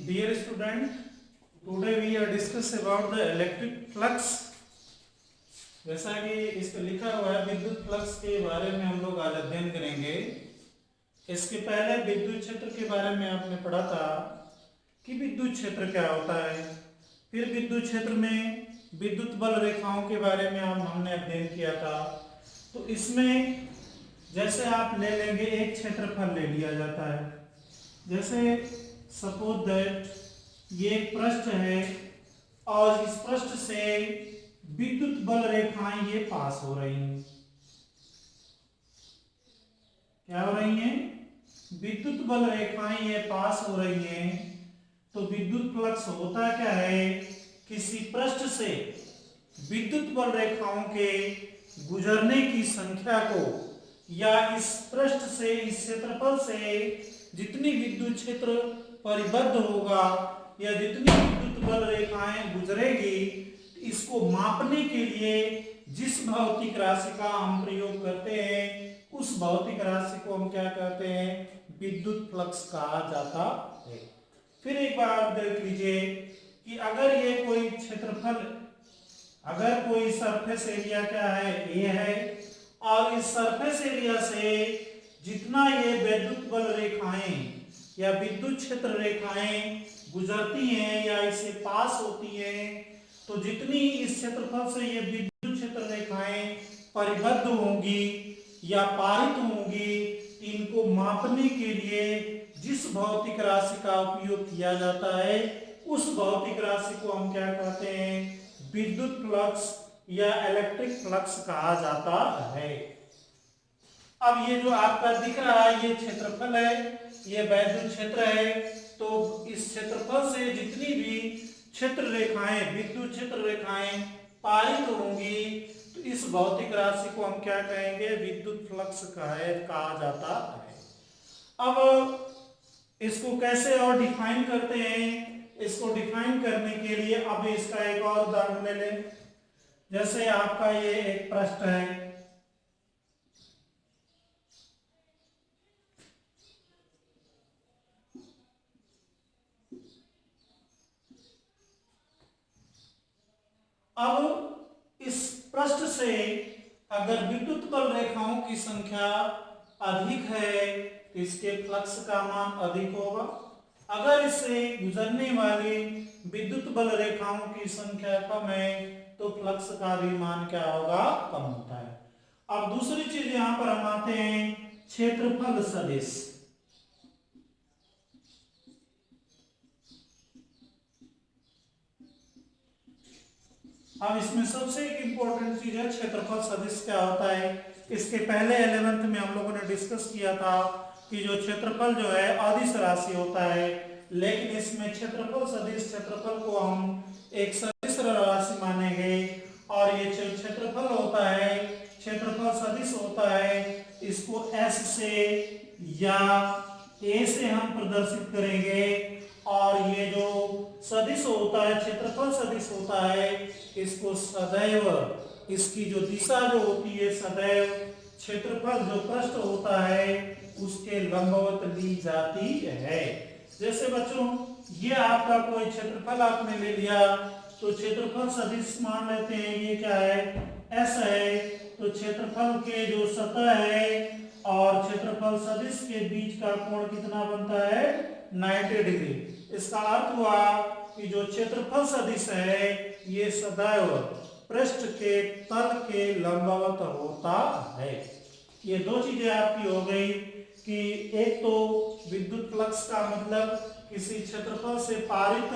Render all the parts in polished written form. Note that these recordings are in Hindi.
Dear student, today we are discuss about the electric flux. जैसा कि इस पर लिखा हुआ है विद्युत फ्लक्स के बारे में हम लोग आज अध्ययन करेंगे। इसके पहले विद्युत क्षेत्र के बारे में आपने पढ़ा था कि विद्युत क्षेत्र क्या होता है। फिर विद्युत क्षेत्र में विद्युत बल रेखाओं के बारे में हमने अध्ययन किया था। तो इसमें जैसे आप ले लेंगे एक क्षेत्रफल ले लिया जाता है। जैसे सपोज दैट ये एक पृष्ठ है और इस पृष्ठ से विद्युत बल रेखाएं ये पास हो रही हैं। क्या हो रही हैं? विद्युत बल रेखाएं ये पास हो रही हैं। तो विद्युत फ्लक्स होता क्या है? किसी पृष्ठ से विद्युत बल रेखाओं के गुजरने की संख्या को या इस पृष्ठ से इस क्षेत्रफल से जितनी विद्युत क्षेत्र परिबद्ध होगा या जितनी विद्युत बल रेखाएं गुजरेगी, इसको मापने के लिए जिस भौतिक राशि का हम प्रयोग करते हैं उस भौतिक राशि को हम क्या कहते हैं? विद्युत फ्लक्स कहा जाता है। फिर एक बार आप देख लीजिए कि अगर ये कोई क्षेत्रफल, अगर कोई सरफेस एरिया क्या है? ए है, और इस सरफेस एरिया से जितना ये विद्युत बल रेखाएं या विद्युत क्षेत्र रेखाएं गुजरती हैं या इसे पास होती हैं, तो जितनी इस क्षेत्रफल से ये विद्युत क्षेत्र रेखाएं परिबद्ध होंगी या पारित होंगी, इनको मापने के लिए जिस भौतिक राशि का उपयोग किया जाता है उस भौतिक राशि को हम क्या कहते हैं? विद्युत फ्लक्स या इलेक्ट्रिक फ्लक्स कहा जाता है। अब ये जो आपका दिख रहा है ये क्षेत्रफल है, ये विद्युत क्षेत्र है। तो इस क्षेत्रफल से जितनी भी क्षेत्र रेखाएं, विद्युत क्षेत्र रेखाएं पारित होंगी, तो इस भौतिक राशि को हम क्या कहेंगे? विद्युत फ्लक्स कहा जाता है। अब इसको कैसे और डिफाइन करते हैं? इसको डिफाइन करने के लिए अब इसका एक और उदाहरण ले लें। जैसे आपका ये एक पृष्ठ है, अब इस पृष्ठ से अगर विद्युत बल रेखाओं की संख्या अधिक है तो इसके फ्लक्स का मान अधिक होगा। अगर इससे गुजरने वाली विद्युत बल रेखाओं की संख्या कम है तो फ्लक्स का भी मान क्या होगा? कम होता है। अब दूसरी चीज यहां पर हम आते हैं, क्षेत्रफल सदिश। अब इसमें सबसे एक इंपॉर्टेंट चीज है क्षेत्रफल सदिश क्या होता है। इसके पहले 11th में हम लोगों ने डिस्कस किया था कि जो क्षेत्रफल जो है अदिश राशि होता है, लेकिन इसमें क्षेत्रफल सदिश, क्षेत्रफल को हम एक सदिश राशि मानेंगे और ये जो क्षेत्रफल होता है, क्षेत्रफल सदिश होता है, इसको S से या A से हम प्रदर्शित करेंगे। और ये जो सदिश होता है, क्षेत्रफल सदिश होता है, इसको सदैव, इसकी जो दिशा जो होती है सदैव क्षेत्रफल जो पृष्ठ होता है उसके लंबवत ली जाती है। जैसे बच्चों ये आपका कोई क्षेत्रफल आपने ले लिया, तो क्षेत्रफल सदिश मान लेते हैं ये क्या है? S है। तो क्षेत्रफल के जो सतह है और क्षेत्रफल सदिश के बीच का कोण कितना बनता है? 90 डिग्री। इसका अर्थ हुआ कि जो क्षेत्रफल सदिश है ये सदैव पृष्ठ के तल के लंबवत होता है। ये दो चीजें आपकी हो गई कि एक तो विद्युत फ्लक्स का मतलब किसी क्षेत्रफल से पारित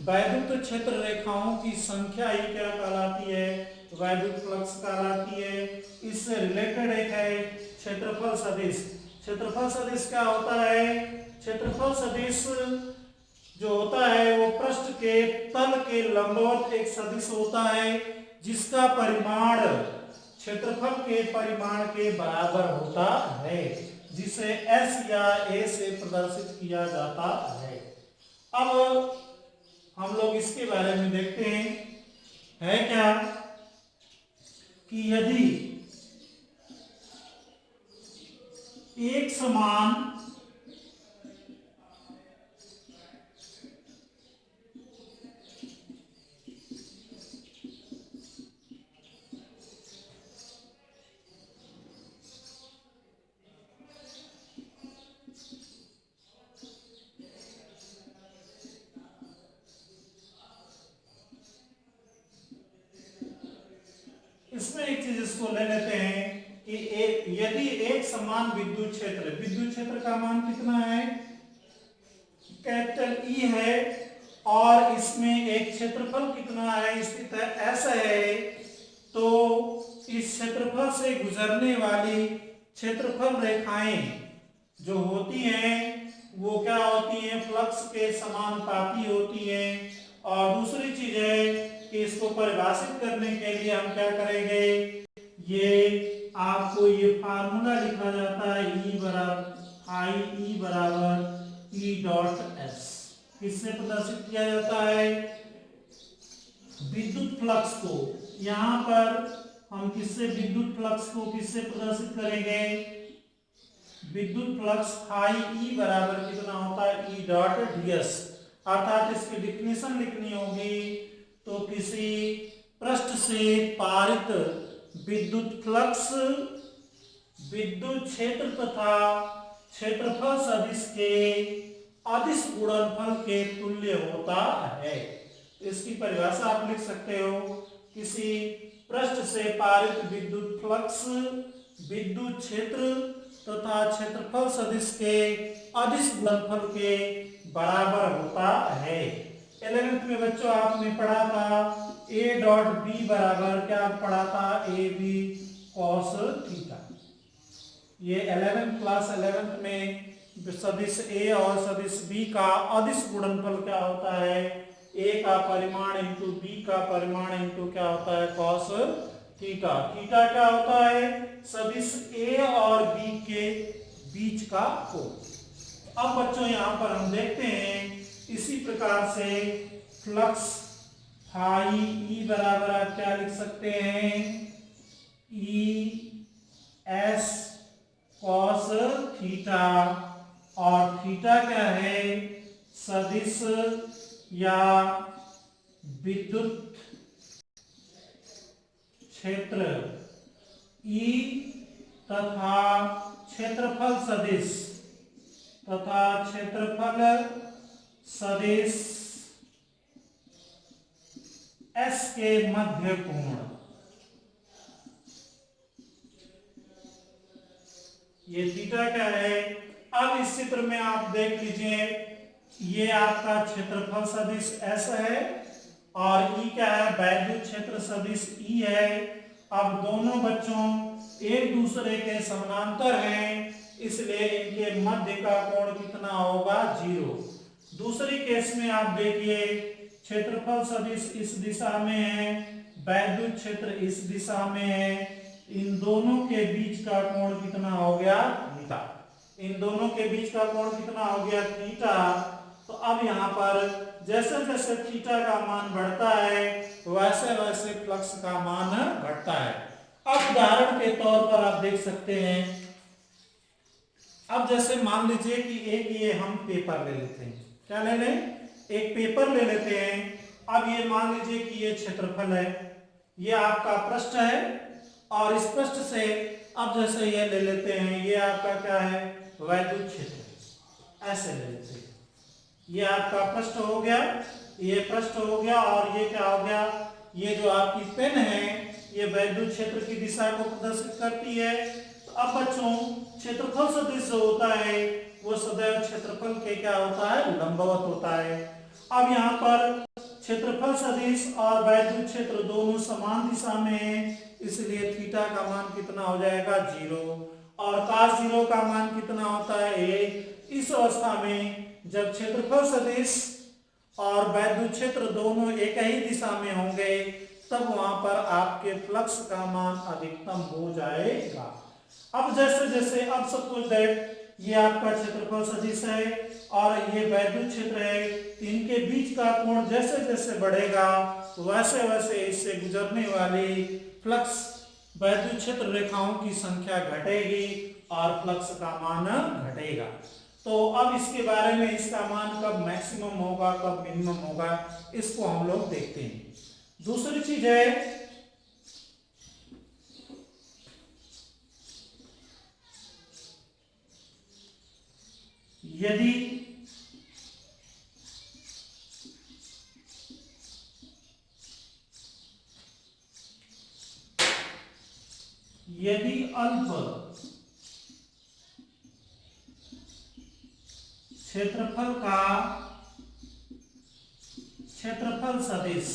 वैद्युत क्षेत्र रेखाओं की संख्या ही क्या कहलाती है? वैद्युत फ्लक्स कहलाती है। इससे रिलेटेड एक है क्षेत्रफल सदिश। क्षेत्रफल सदिश क्या होता है? क्षेत्रफल सदिश जो होता है वो पृष्ठ के तल के लंबवत एक सदिश होता है जिसका परिमाण क्षेत्रफल के परिमाण के बराबर होता है, जिसे S या A से प्रदर्शित किया जाता है। अब हम लोग इसके बारे में देखते हैं, है क्या कि यदि एक समान इसको ले लेते हैं कि यदि एक समान विद्युत क्षेत्र का मान कितना है, कैपिटल ई है, और इसमें एक क्षेत्रफल कितना है, स्थित है ऐसा है, तो इस क्षेत्रफल से गुजरने वाली क्षेत्रफल रेखाएं जो होती हैं वो क्या होती हैं, फ्लक्स के समानुपाती होती हैं। और दूसरी चीज है कि इसको परिभाषित करने के लिए हम क्या करेंगे, ये आपको ये फार्मूला लिखा जाता है ई बराबर ई डॉट एस। किससे प्रदर्शित किया जाता है, विद्युत फ्लक्स को। यहां पर हम विद्युत फ्लक्स को किससे प्रदर्शित करेंगे, विद्युत फ्लक्स फाई ई बराबर कितना होता है, ई डॉट डीएस। अर्थात इसकी डिफिनेशन लिखनी होगी, तो किसी पृष्ठ से पारित विद्युत फ्लक्स विद्युत क्षेत्र तथा क्षेत्रफल सदिश के अदिश गुणनफल के तुल्य होता है। इसकी परिभाषा आप लिख सकते हो, किसी पृष्ठ से पारित विद्युत फ्लक्स विद्युत क्षेत्र तथा क्षेत्रफल सदिश के अदिश गुणनफल के बराबर होता है। 11th में बच्चों आपने पढ़ा था ए डॉट बी बराबर क्या पढ़ा था, ए बी कॉस थीटा। ये 11th क्लास 11th में सदिश ए और सदिश बी का अदिश गुणनफल क्या होता है, ए का परिमाण इंटू बी का परिमाण इंटू क्या होता है, कॉस थीटा। थीटा क्या होता है, सदिश ए और बी के बीच का कोण। अब बच्चों यहां पर हम देखते हैं इसी प्रकार से फ्लक्स फाई ई बराबर आप क्या लिख सकते हैं, ई एस कॉस थीटा, और थीटा क्या है, सदिश या विद्युत क्षेत्र ई तथा क्षेत्रफल सदिश एस के मध्य कोण। ये थीटा क्या है। अब इस चित्र में आप देख लीजिए, ये आपका क्षेत्रफल सदिश एस है और ई क्या है, वैद्युत क्षेत्र सदिश ई है। अब दोनों बच्चों एक दूसरे के समानांतर हैं, इसलिए इनके मध्य का कोण कितना होगा, 0। दूसरी केस में आप देखिए, क्षेत्रफल सदिश इस दिशा में है, वैद्युत क्षेत्र इस दिशा में है, इन दोनों के बीच का कोण कितना हो गया, थीटा। इन दोनों के बीच का कोण कितना हो गया, थीटा। तो अब यहाँ पर जैसे जैसे थीटा का मान बढ़ता है वैसे वैसे फ्लक्स का मान घटता है। अब उदाहरण के तौर पर आप देख सकते हैं, अब जैसे मान लीजिए कि एक ये हम पेपर ले लेते हैं, क्या ले लें, एक पेपर ले लेते हैं। अब ये मान लीजिए कि ये क्षेत्रफल है, ये आपका पृष्ठ है, और इस पृष्ठ से अब जैसे ये ले लेते हैं, ये आपका क्या है, वैद्युत क्षेत्र, ऐसे ले लेते हैं। ये आपका पृष्ठ हो गया, ये पृष्ठ हो गया, और ये क्या हो गया, ये जो आपकी पेन है ये वैद्युत क्षेत्र की दिशा को प्रदर्शित करती है। तो अब बच्चों क्षेत्रफल सदिश जो होता है वो सदैव क्षेत्रफल के क्या होता है, लंबवत होता है। अब यहाँ पर क्षेत्रफल सदिश और वैद्युत क्षेत्र दोनों समान दिशा में है, इसलिए थीटा का मान कितना हो जाएगा, 0, और cos 0 का मान कितना होता है, 1। इस अवस्था में जब क्षेत्रफल सदिश और वैद्युत क्षेत्र दोनों एक ही दिशा में होंगे तब वहां पर आपके फ्लक्स का मान अधिकतम हो जाएगा। अब जैसे जैसे, अब सपोज दैट ये आपका क्षेत्रफल सदिश है और ये वैद्युत क्षेत्र है, इनके बीच का कोण जैसे जैसे बढ़ेगा वैसे वैसे इससे गुजरने वाली फ्लक्स वैद्युत क्षेत्र रेखाओं की संख्या घटेगी और फ्लक्स का मान घटेगा। तो अब इसके बारे में, इसका मान कब मैक्सिमम होगा कब मिनिमम होगा, इसको हम लोग देखते हैं। दूसरी चीज है, यदि अल्प क्षेत्रफल का क्षेत्रफल सदिश,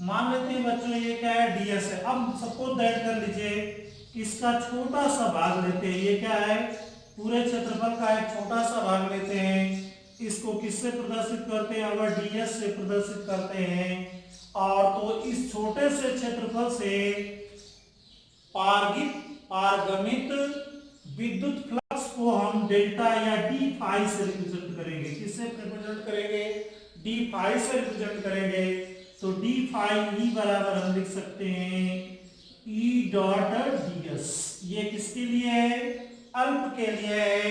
मान लेते हैं बच्चों ये क्या है, ds है। अब सपोज दैट कर लीजिए इसका छोटा सा भाग लेते हैं, ये क्या है, पूरे क्षेत्रफल का एक छोटा सा भाग लेते हैं, इसको किससे प्रदर्शित करते हैं, अगर ds से प्रदर्शित करते हैं, और तो इस छोटे से क्षेत्रफल से पारगमित विद्युत फ्लक्स को हम डेल्टा या डी फाई से रिप्रेजेंट करेंगे। किससे रिप्रेजेंट करेंगे, डी फाई से रिप्रेजेंट करेंगे। तो डी फाई ई बराबर हम लिख सकते हैं ई डॉट ds। ये किसके लिए है, अल्प के लिए है।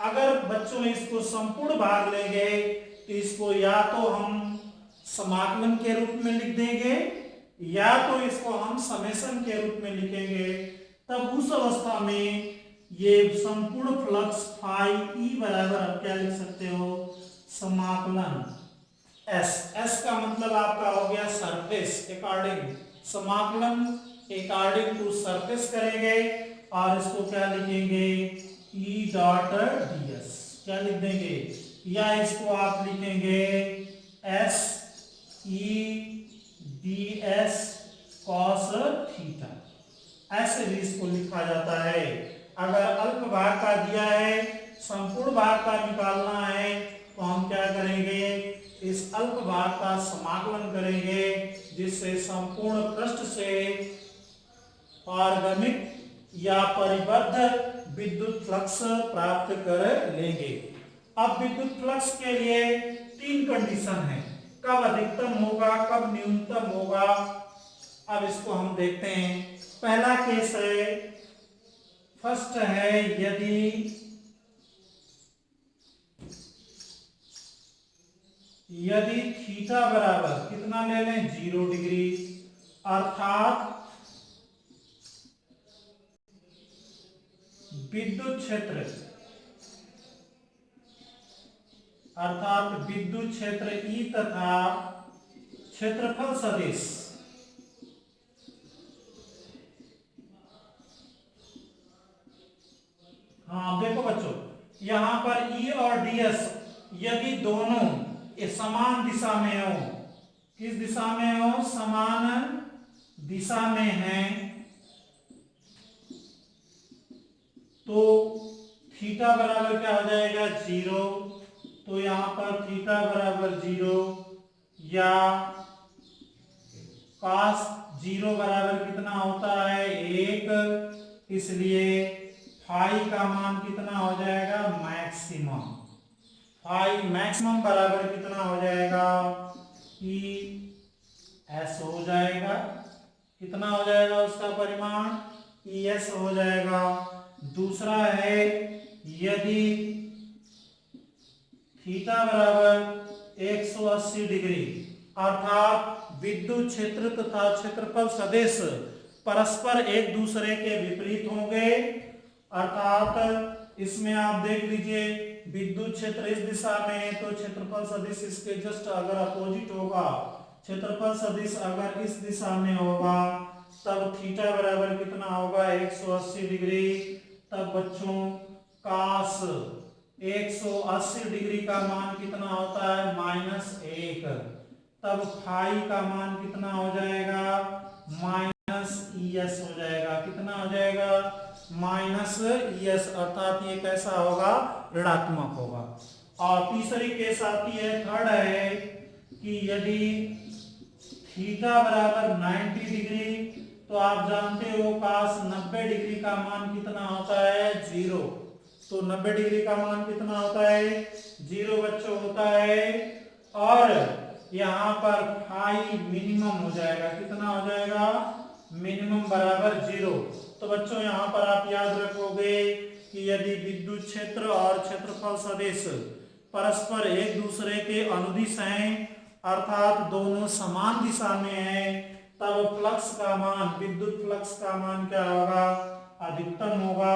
अगर बच्चों इसको संपूर्ण भाग लेंगे तो इसको या तो हम समाकलन के रूप में लिख देंगे या तो इसको हम समेशन के रूप में लिखेंगे। तब उस अवस्था में ये संपूर्ण फ्लक्स फाई ई बराबर आप क्या लिख सकते हो, समाकलन एस का मतलब आपका हो गया सरफेस अकॉर्डिंग, समाकलन अकॉर्डिंग टू सरफेस करेंगे और इसको क्या लिखेंगे, ई डॉट ds क्या लिख देंगे, या इसको आप लिखेंगे S E D S cos theta, ऐसे भी इसको लिखा जाता है। अगर अल्प भाग का दिया है, संपूर्ण भाग का निकालना है, तो हम क्या करेंगे, इस अल्प भाग का समाकलन करेंगे जिससे संपूर्ण पृष्ठ से पारगमित या परिबद्ध विद्युत फ्लक्स प्राप्त कर लेंगे। अब विद्युत फ्लक्स के लिए तीन कंडीशन है, कब अधिकतम होगा, कब न्यूनतम होगा। अब इसको हम देखते हैं। पहला केस है, फर्स्ट है, यदि थीटा बराबर कितना ले लें, 0 डिग्री, अर्थात विद्युत क्षेत्र ई तथा क्षेत्रफल सदिश हाँ देखो बच्चों, यहां पर ई और ds यदि दोनों समान दिशा में हो, किस दिशा में हो, समान दिशा में है, तो थीटा बराबर क्या हो जाएगा, 0। तो यहां पर थीटा बराबर 0 या cos 0 बराबर कितना होता है, 1। इसलिए फाई का मान कितना हो जाएगा, मैक्सिमम। फाई मैक्सिमम बराबर कितना हो जाएगा, ई एस हो जाएगा। कितना हो जाएगा उसका परिमाण, ई एस हो जाएगा। दूसरा है, यदि थीटा बराबर 180 डिग्री अर्थात विद्युत क्षेत्र तथा क्षेत्रफल सदिश परस्पर एक दूसरे के विपरीत होंगे, अर्थात इसमें आप देख लीजिए विद्युत क्षेत्र इस दिशा में है तो क्षेत्रफल सदिश इसके जस्ट अगर अपोजिट होगा, क्षेत्रफल सदिश अगर इस दिशा में होगा तब थीटा बराबर कितना होगा, 180 डिग्री। तब बच्चों cos 180 डिग्री का मान कितना होता है, -1। तब फाई का मान कितना हो जाएगा, -es हो जाएगा। कितना हो जाएगा, -es, अर्थात ये कैसा होगा, ऋणात्मक होगा। और तीसरी केस आती है, थर्ड है कि यदि थीटा बराबर 90 डिग्री, तो आप जानते हो cos 90 डिग्री का मान कितना होता है, 0। तो 90 डिग्री का मान कितना होता है, 0 बच्चों होता है। और यहाँ पर फाई मिनिमम हो जाएगा, कितना हो जाएगा, मिनिमम बराबर 0। तो बच्चों यहाँ पर आप याद रखोगे कि यदि विद्युत क्षेत्र और क्षेत्रफल सदिश परस्पर एक दूसरे के अनुदिश हैं, अर्थात दोनों समान दिशा में हैं, तब फ्लक्स का मान, विद्युत फ्लक्स का मान क्या होगा, अधिकतम होगा।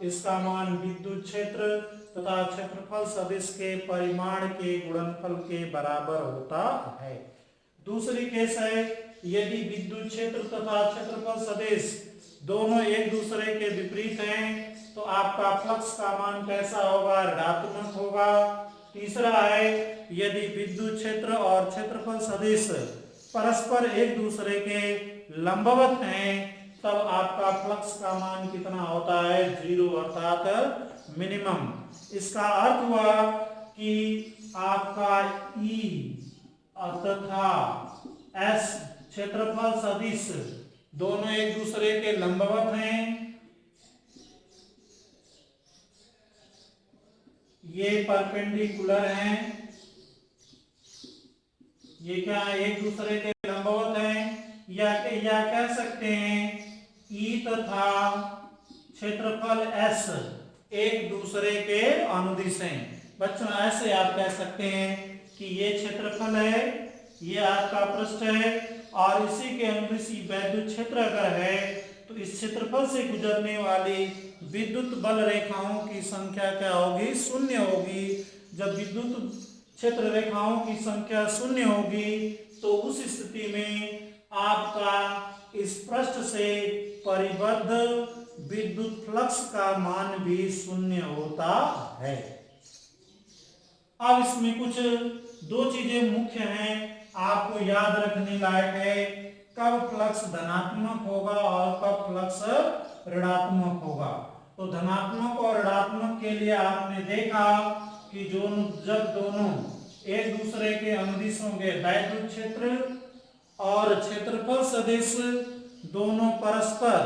इसका मान विद्युत क्षेत्र तथा क्षेत्रफल सदिश के परिमाण के गुणनफल के बराबर होता है। दूसरी केस है यदि विद्युत क्षेत्र तथा क्षेत्रफल सदिश दोनों एक दूसरे के विपरीत हैं तो आपका फ्लक्स का मान कैसा होगा, ऋणात्मक होगा। तीसरा है यदि विद्युत क्षेत्र और क्षेत्रफल सदिश परस्पर एक दूसरे के लंबवत हैं तब आपका फ्लक्स का मान कितना होता है, 0 अर्थात मिनिमम। इसका अर्थ हुआ कि आपका E तथा S क्षेत्रफल सदिश दोनों एक दूसरे के लंबवत हैं, ये परपेंडिकुलर हैं, ये क्या है, एक दूसरे के लंबवत हैं, या कह सकते हैं E तथा क्षेत्रफल S एक दूसरे के अनुदिश हैं। बच्चों ऐसे आप कह सकते हैं कि ये क्षेत्रफल है, ये आपका पृष्ठ है और इसी के अनुदिश वैद्युत क्षेत्र अगर है तो इस क्षेत्रफल से गुजरने वाली विद्युत बल रेखाओं की संख्या क्या होगी, 0 होगी। जब विद्युत क्षेत्र रेखाओं की संख्या 0 होगी तो उस स्थिति में आपका इस पृष्ठ से परिबद्ध विद्युत फ्लक्स का मान भी 0 होता है। अब इसमें कुछ दो चीजें मुख्य हैं, आपको याद रखने लायक है, कब फ्लक्स धनात्मक होगा और कब फ्लक्स ऋणात्मक होगा। तो धनात्मक और ऋणात्मक के लिए आपने देखा कि जब दोनों एक दूसरे के अनुदिश होंगे, वैद्युत क्षेत्र और क्षेत्रफल सदिश दोनों परस्पर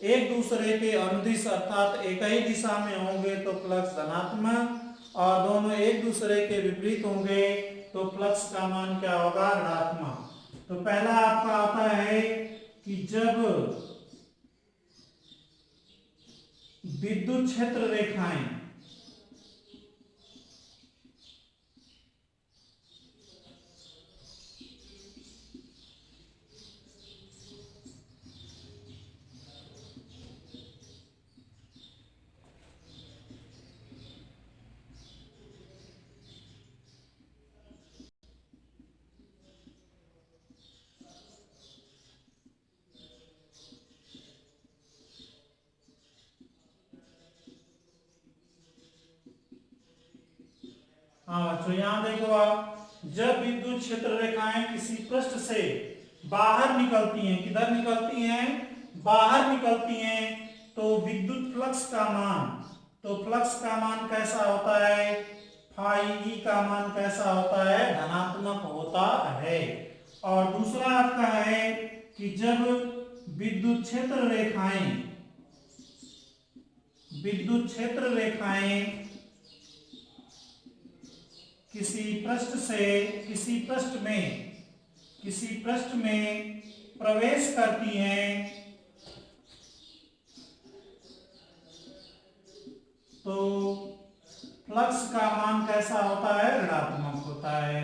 एक दूसरे के अनुदिश अर्थात एक ही दिशा में होंगे तो फ्लक्स धनात्मक, और दोनों एक दूसरे के विपरीत होंगे तो फ्लक्स का मान क्या होगा, ऋणात्मक। तो पहला आपका आता है कि जब विद्युत क्षेत्र रेखाएं तो यहां देखो आप, जब विद्युत क्षेत्र रेखाएं किसी पृष्ठ से बाहर निकलती हैं, किधर निकलती हैं, बाहर निकलती हैं, तो विद्युत फ्लक्स का मान कैसा होता है, फाई ई का मान कैसा होता है, धनात्मक होता है। और दूसरा आपका है कि जब विद्युत क्षेत्र रेखाएं किसी पृष्ठ में प्रवेश करती हैं तो फ्लक्स का मान कैसा होता है, ऋणात्मक होता है।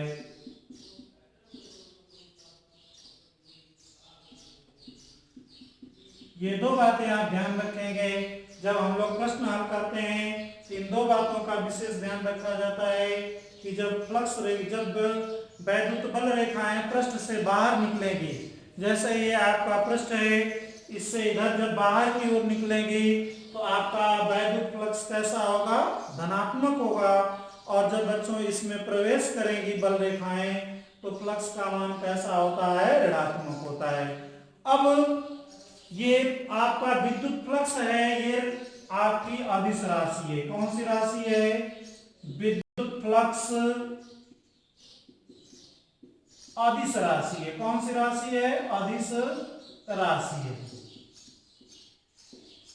ये दो बातें आप ध्यान रखेंगे जब हम लोग प्रश्न हल करते हैं, इन दो बातों का विशेष ध्यान रखा जाता है कि जब वैद्युत बल रेखाएं पृष्ठ से बाहर निकलेगी, जैसे ये आपका पृष्ठ है, इससे इधर जब बाहर की ओर निकलेगी तो आपका वैद्युत फ्लक्स कैसा होगा, धनात्मक होगा। और जब बच्चों इसमें प्रवेश करेगी बल रेखाएं तो फ्लक्स का मान कैसा होता है, ऋणात्मक होता है। अब ये आपका विद्युत फ्लक्स है, ये आपकी अदिश राशि है। कौन सी राशि है, विद्युत फ्लक्स अदिश राशि है। कौन सी राशि है, अदिश राशि है।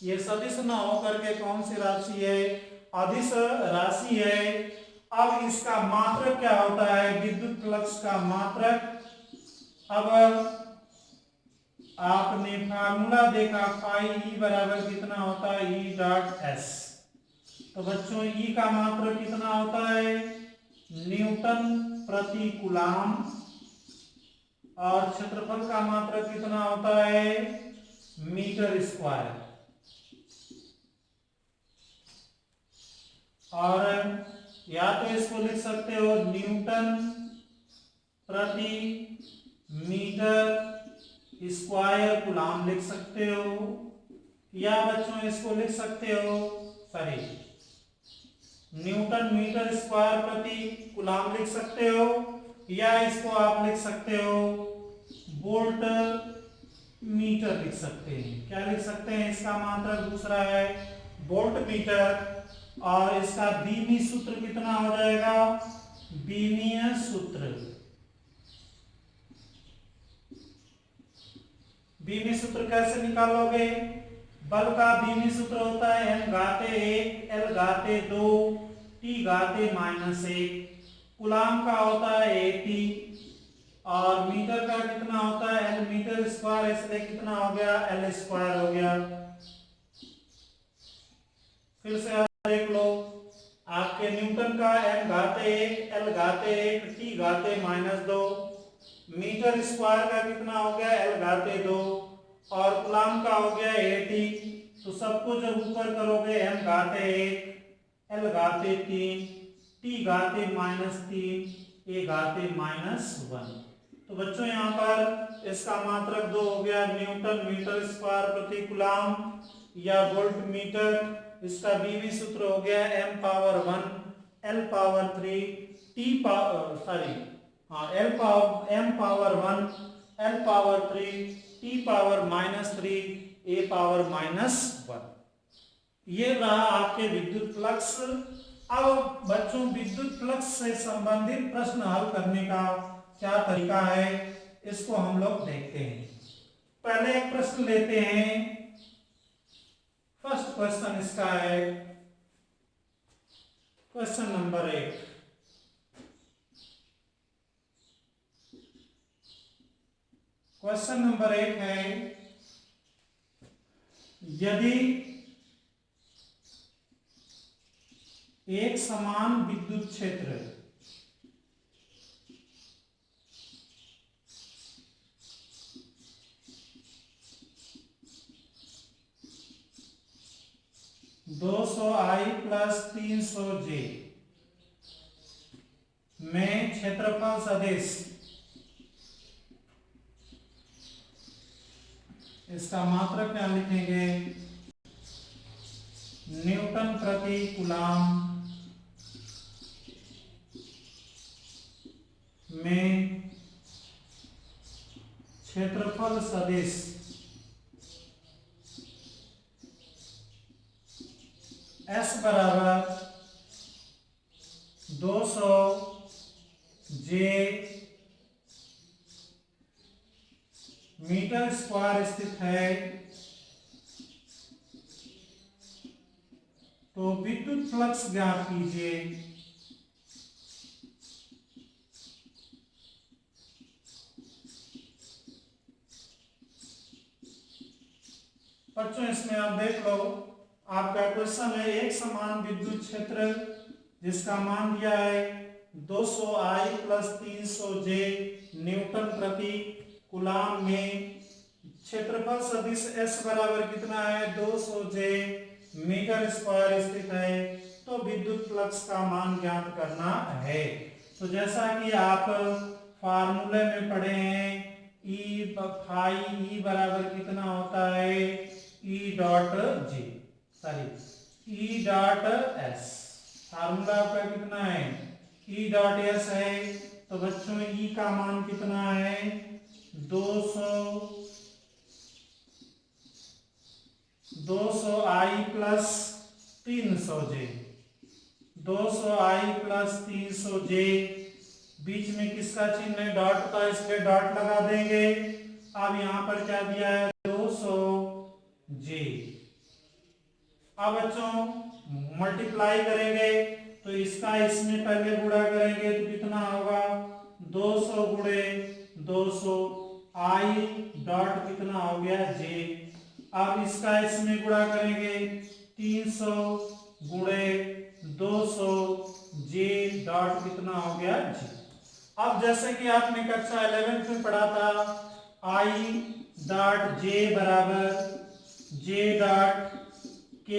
ये सदिश ना होकर के कौन सी राशि है, अदिश राशि है। अब इसका मात्रक क्या होता है, विद्युत फ्लक्स का मात्रक। अब आपने फार्मूला देखा, फाई ई बराबर कितना होता है, ई डॉट एस। तो बच्चों ई का मात्रक कितना होता है, न्यूटन प्रति कूलाम, और क्षेत्रफल का मात्रक कितना होता है, मीटर स्क्वायर। और या तो इसको लिख सकते हो न्यूटन प्रति मीटर स्क्वायर कूलाम लिख सकते हो, या बच्चों इसको लिख सकते हो, सॉरी, न्यूटन मीटर स्क्वायर प्रति कूलाम लिख सकते हो, या इसको आप लिख सकते हो वोल्ट मीटर लिख सकते हैं। क्या लिख सकते हैं? इसका मात्रक दूसरा है वोल्ट मीटर, और इसका बीमी सूत्र कितना हो जाएगा? बीमीय सूत्र, बीमी सूत्र कैसे निकालोगे? बल का बीमी सूत्र होता है m घाते 1 l घाते 2 t घाते -1। कूलाम का होता है AT, और मीटर का कितना होता है? l मीटर स्क्वायर, इसलिए कितना हो गया? l स्क्वायर हो गया। फिर से आप देख लो, आपके न्यूटन का m घाते 1 l घाते 1 t घाते -2, मीटर स्क्वायर का कितना हो गया? l घाते 2, और कूलाम का हो गया AT। तो सबको जब ऊपर करोगे m घाते 1 l घाते 3 t घाते -3 a घाते -1। तो बच्चों यहाँ पर इसका मात्रक 2 हो गया, न्यूटन मीटर स्क्वायर प्रति कूलाम या वोल्ट मीटर। इसका बीवी सूत्र हो गया m power 1 l power 3 t power, sorry, हाँ, m power 1 l power 3 t power -3 a power -1। ये रहा आपके विद्युत फ्लक्स। अब बच्चों विद्युत फ्लक्स से संबंधित प्रश्न हल करने का क्या तरीका है, इसको हम लोग देखते हैं। पहले एक प्रश्न लेते हैं। फर्स्ट क्वेश्चन इसका है क्वेश्चन नंबर 1। क्वेश्चन नंबर 1 है, यदि एक समान विद्युत क्षेत्र I प्लस 300J में क्षेत्रफल सदिश, इसका मात्रक क्या लिखेंगे? न्यूटन प्रति कूलाम में क्षेत्रफल सदिश S बराबर 200 J मीटर स्क्वायर स्थित है, तो विद्युत फ्लक्स ज्ञात कीजिए। बच्चों इसमें आप देख लो, आपका क्वेश्चन है एक समान विद्युत क्षेत्र जिसका मान दिया है 200I प्लस 300J न्यूटन प्रति कूलाम में क्षेत्रफल सदिश S बराबर कितना है? 200J मीटर स्क्वायर स्थित है, तो विद्युत फ्लक्स का मान ज्ञात करना है। तो जैसा कि आप फार्मूले में पढ़े हैं, E बराबर कितना होता है? E dot G, sorry, E dot S। Formula आपका कितना है? E डॉट S है। तो बच्चों E का मान कितना है? 200I plus 300J, 200I plus 300J, बीच में किसका चिन्ह है? डॉट का, इसलिए डॉट लगा देंगे। अब यहाँ पर क्या दिया है? 200J। अब बच्चों मल्टीप्लाई करेंगे, तो इसका इसमें पहले गुणा करेंगे तो कितना होगा? 200 गुणे 200, I डॉट कितना हो गया? J। अब इसका इसमें गुणा करेंगे, 300 गुणे 200 J डॉट कितना हो गया? G। अब जैसे कि आपने कक्षा 11 में पढ़ा था, I डॉट J बराबर J डॉट K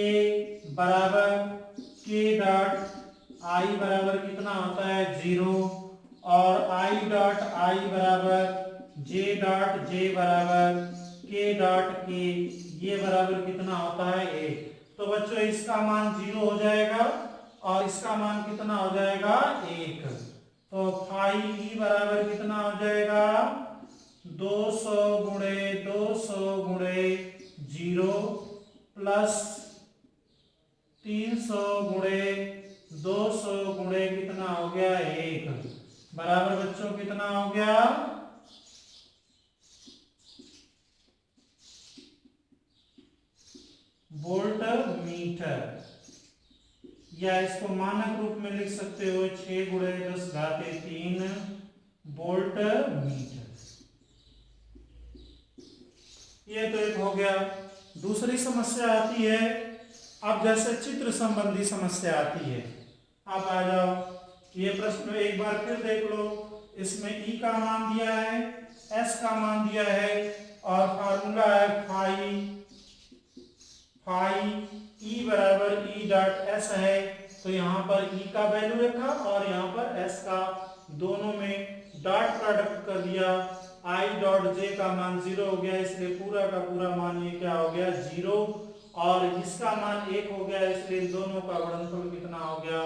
बराबर K डॉट I बराबर कितना होता है? 0, और I डॉट I बराबर जे डॉट जे बराबर के डॉट के, ये बराबर कितना होता है 1। तो बच्चों इसका मान 0 हो जाएगा और इसका मान कितना हो जाएगा 1। तो फाई ई बराबर कितना हो जाएगा 200 गुणे 200 गुणे 0 प्लस 300 गुणे 200 गुणे कितना हो गया 1 बराबर बच्चों कितना हो गया वोल्ट मीटर, या इसको मानक रूप में लिख सकते हो 6 गुणे 10 घाते 3 वोल्ट मीटर। ये तो एक हो गया। दूसरी समस्या आती है, अब जैसे चित्र संबंधी समस्या आती है। आप आ जाओ, ये प्रश्न एक बार फिर देख लो। इसमें ई का मान दिया है, एस का मान दिया है और फार्मूला है फाई ई बराबर ई डॉट एस है। तो यहाँ पर ई का वैल्यू रखा और यहाँ पर एस का, दोनों में डॉट प्रोडक्ट कर दिया। आई डॉट जे का मान 0 हो गया, इसलिए पूरा का पूरा मान ये क्या हो गया 0, और इसका मान 1 हो गया, इसलिए दोनों का गुणनफल कितना हो गया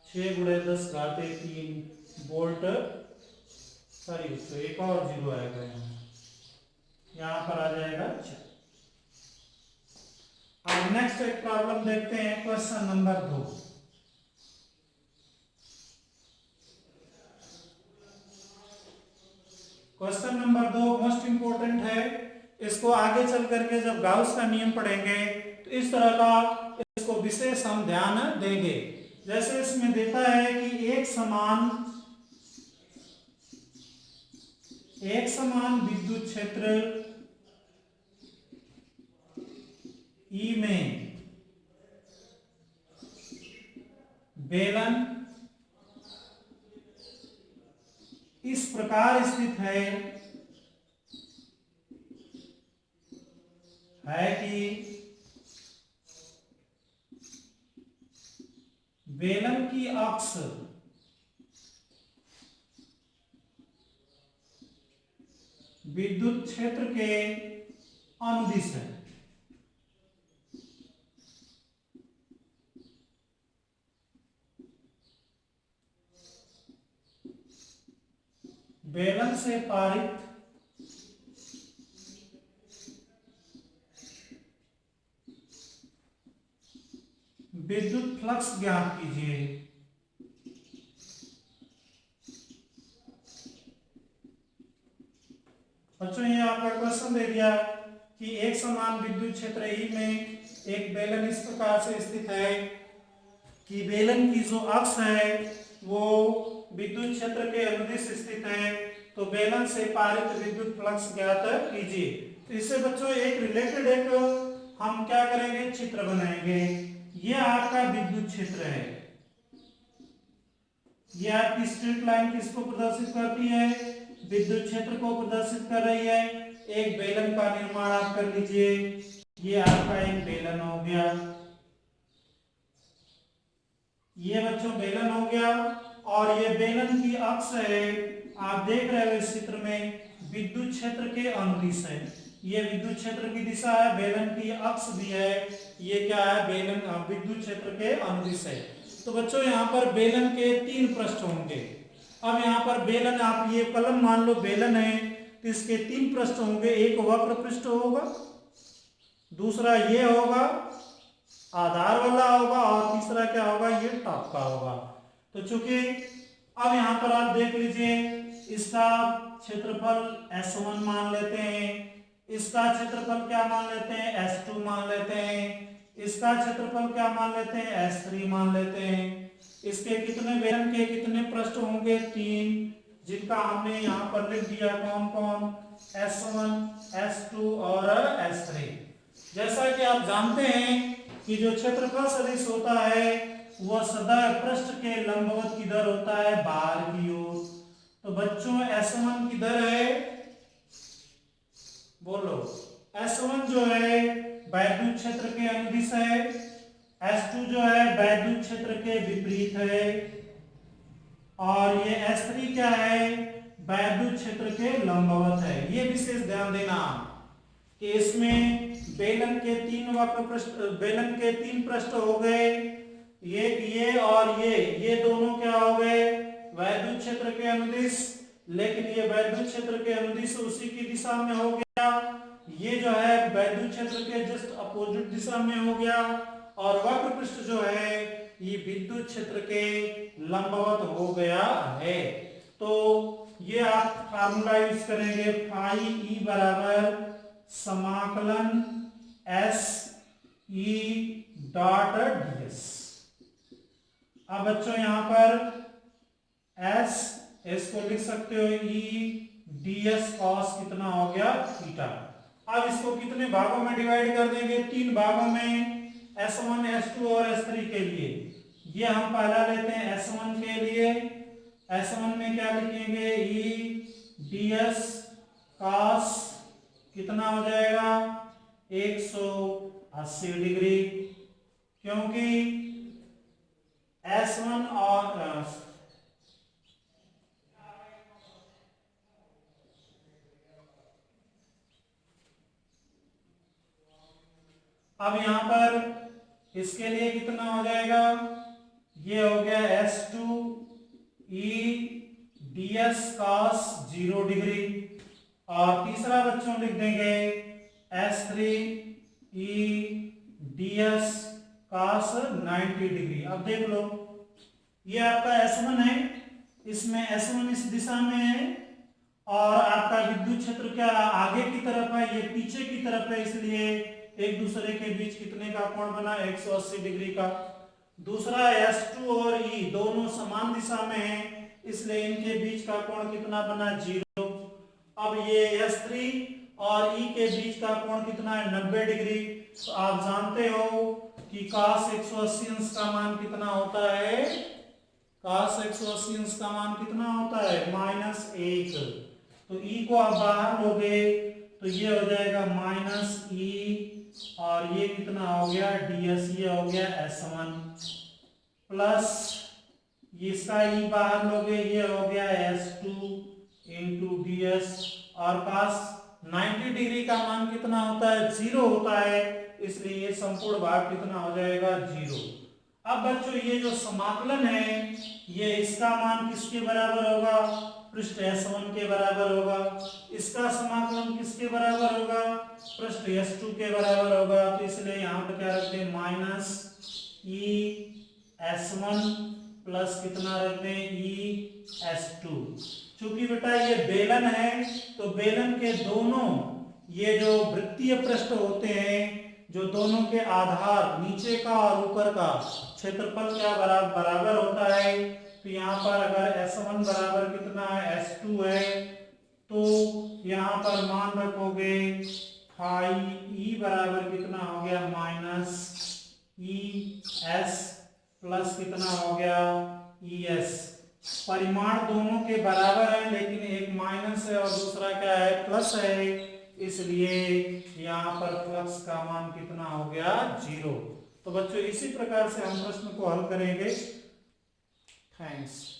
6 गुणे 10 घाते 3 वोल्ट। सॉरी, तो एक और 0 आएगा यहाँ पर आ जाएगा 4। अब नेक्स्ट एक प्रॉब्लम देखते हैं, question number 2। Question number 2 most important है। इसको आगे चल करके जब गाउस का नियम पढ़ेंगे तो इस तरह का इसको विशेष हम ध्यान देंगे। जैसे इसमें देता है कि एक समान विद्युत क्षेत्र ई में बेलन इस प्रकार स्थित है कि बेलन की अक्ष विद्युत क्षेत्र के अनुदिश है। बेलन से पारित विद्युत फ्लक्स ज्ञात कीजिए। बच्चों ये आपका क्वेश्चन दे दिया कि एक समान विद्युत क्षेत्र ई में एक बेलन इस प्रकार से स्थित है कि बेलन की जो अक्ष है वो विद्युत क्षेत्र के अनुदिश स्थित है। तो बेलन से पारित विद्युत फ्लक्स ज्ञात कीजिए। तो इससे बच्चों एक रिलेटेड एक हम क्या करेंगे, चित्र बनाएंगे। ये आपका विद्युत क्षेत्र है, ये आपकी स्ट्रेट लाइन किसको प्रदर्शित करती है, विद्युत क्षेत्र को प्रदर्शित कर रही है। एक बेलन का निर्माण आप कर लीजिए, ये आपका एक बेलन हो गया, ये बच्चों बेलन हो गया। और ये बेलन की अक्ष है, आप देख रहे हो इस चित्र में विद्युत क्षेत्र के अनुदिश है। ये विद्युत क्षेत्र की दिशा है, बेलन की अक्ष भी है, ये क्या है बेलन विद्युत क्षेत्र के अनुदिश है। तो बच्चों यहाँ पर बेलन के 3 पृष्ठ होंगे। अब यहाँ पर बेलन, आप ये कलम मान लो बेलन है, तो इसके 3 पृष्ठ होंगे। एक वक्र पृष्ठ होगा, दूसरा ये होगा आधार वाला होगा, और तीसरा क्या होगा ये टॉप का होगा। तो चूंकि अब यहाँ पर आप देख लीजिए, इसका क्षेत्रफल S1 मान लेते हैं, इसका क्षेत्रफल क्या मान लेते हैं S2 मान लेते हैं, इसका क्षेत्रफल क्या मान लेते हैं S3 मान लेते हैं। इसके कितने बेलन के कितने पृष्ठ होंगे 3, जिनका हमने यहाँ पर लिख दिया कौन कौन, S1, S2 और S3। जैसा कि आप जानते हैं कि जो क्षेत्रफल सदिश होता है वह सदा पृष्ठ के लंबवत की दर होता है बाहर की ओर। तो बच्चों S1 की दर है, बोलो S1 जो है वैद्युत क्षेत्र के अनुदिश है, S2 जो है वैद्युत क्षेत्र के विपरीत है, और ये S3 क्या है वैद्युत क्षेत्र के लंबवत है। ये विशेष ध्यान देना कि इसमें बेलन के तीन पृष्ठ हो गए, ये और ये दोनों क्या हो गए, वैद्युत क्षेत्र के अनुदिश, लेकिन ये वैद्युत क्षेत्र के अनुदिश उसी की दिशा में हो गया, ये जो है वैद्युत क्षेत्र के जस्ट अपोजिट दिशा में हो गया, और वक्र पृष्ठ जो है ये विद्युत क्षेत्र के लंबवत हो गया है। तो ये आप फार्मूला यूज करेंगे, फाई ई बराबर समाकलन एस ई डॉट डीएस। अब बच्चों यहां पर एस को लिख सकते हो ई डीएस कॉस कितना हो गया थीटा। अब इसको कितने भागों में डिवाइड कर देंगे, 3 भागों में, S1, S2 और S3 के लिए। ये हम पहला लेते हैं S1 के लिए। S1 में क्या लिखेंगे, ई डीएस कॉस कितना हो जाएगा 180 डिग्री, क्योंकि S1 और अब यहां पर इसके लिए कितना हो जाएगा, ये हो गया S2 ई डीएस कॉस 0 डिग्री, और तीसरा बच्चों लिख देंगे S3 ई डीएस कॉस 90 डिग्री। अब देख लो, ये आपका S1 है, इसमें S1 इस दिशा में है, और आपका विद्युत क्षेत्र क्या आगे की तरफ है, ये पीछे की तरफ है, इसलिए एक दूसरे के बीच कितने का कोण बना 180 डिग्री का। दूसरा S2 और E दोनों समान दिशा में हैं, इसलिए इनके बीच का कोण कितना बना 0। अब ये S3 और E के बीच का कोण कितना है 90 डिग्री। तो आप जानते हो कि cos 180 अंश का मान कितना होता है, cos 180 अंश का मान कितना होता है -1। तो E को आप बाहर लोगे तो ये हो जाएगा -E, और ये कितना हो गया ds, ये हो गया S1 प्लस इसका E बाहर लोगे, ये हो गया S2 इंटू ds, और cos 90 डिग्री का मान कितना होता है 0 होता है, इसलिए ये संपूर्ण भाग कितना हो जाएगा 0। अब बच्चों ये जो समाकलन है ये इसका मान किसके बराबर होगा, पृष्ठ S1 के बराबर होगा, इसका समाकलन किसके बराबर होगा, पृष्ठ S2 के बराबर होगा। तो इसलिए यहाँ पे क्या रखते हैं -E S1 प्लस कितना रखते हैं E S2। चूंकि बेटा ये बेलन है, तो बेलन के दोनों ये जो वृत्तीय पृष्ठ होते हैं, जो दोनों के आधार नीचे का और ऊपर का क्षेत्रफल क्या बराबर होता है। तो यहाँ पर अगर S1 बराबर कितना है S2 है, तो यहाँ पर मान रखोगे फाई E बराबर कितना हो गया -ES प्लस कितना हो गया ES। परिमाण दोनों के बराबर है, लेकिन एक माइनस है और दूसरा क्या है प्लस है, इसलिए यहाँ पर फ्लक्स का मान कितना हो गया 0। तो बच्चों इसी प्रकार से हम प्रश्न को हल करेंगे। थैंक्स।